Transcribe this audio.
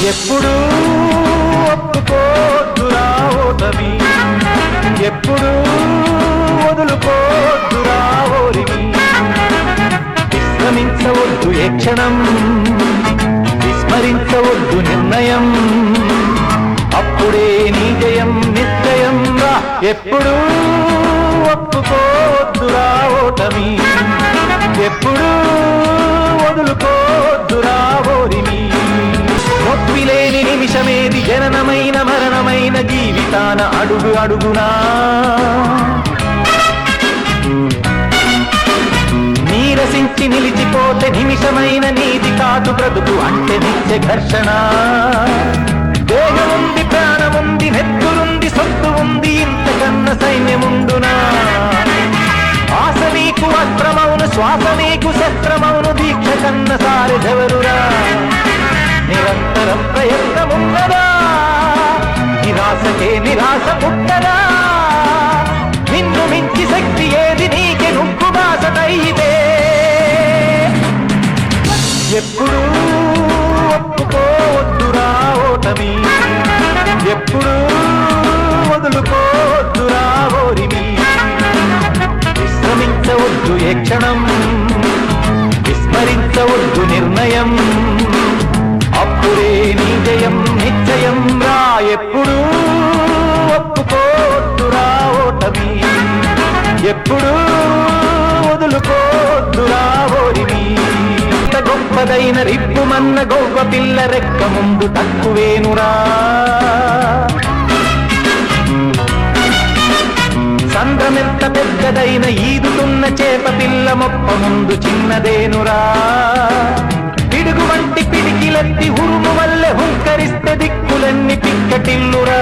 ఎప్పుడు ఒప్పుకోద్దురా ఓటమి, ఎప్పుడు వదులుకోద్దురా ఓరిమి. విశ్రమించవద్దు ఏ క్షణం, విస్మరించవద్దు నిర్ణయం, అప్పుడే నీ జయం నిశ్చయం రా. ఎప్పుడు ఒప్పుకోద్దురా ఓటమి, ఎప్పుడు వదులుకోద్దురా ఓరిమి. నొప్పిలేని నిమిషమేది, జననమైన మరణమైన జీవితాన అడుగు అడుగునా. నీరసించి నిలిచిపోతే నిమిషమైన నీది కాదు బ్రతుకు అంటే నిత్య ఘర్షణ. దేహముంది, ప్రాణముంది, నెత్తురుంది, సొత్తు ఉంది, ఇంతకన్నా సైన్యముండునా. ఆశ నీకు అస్త్రమౌను, శ్వాస నీకు శస్త్రమౌను, దీక్ష కన్న సారెదెవరురా. నిరంతరం ప్రయత్నమున్నదా, నిరాశకే నిరాశ పుట్టదా. నిన్ను మించి శక్తి ఏది, నీకే నువ్వు బాసటైతే. ఎప్పుడు ఒప్పుకోవద్దురా ఓటమి, ఎప్పుడు వదులుకోవద్దురా ఓరిమి. విశ్రమించవద్దు ఏ క్షణం, విస్మరించవద్దు నిర్ణయం, అప్పుడే నీ జయం నిశ్చయం రా. ఎప్పుడు ఒప్పుకోద్దురా ఓటమి, ఎప్పుడు వదులుకోద్దురా ఓరిమి. ఇంత గొప్పదైన రిప్పుమన్న గొవ్వ పిల్ల రెక్క ముందు తక్కువేనురా. సంద్రమెంత పెద్దదైన ఈదుతున్న చేప పిల్ల మొప్ప ముందు చిన్నదేనురా. పిడుగు వంటి పిడికిలెత్తి ఉరుము వల్లే హుంకరిస్తే దిక్కులన్నీ పిక్కటిల్లురా.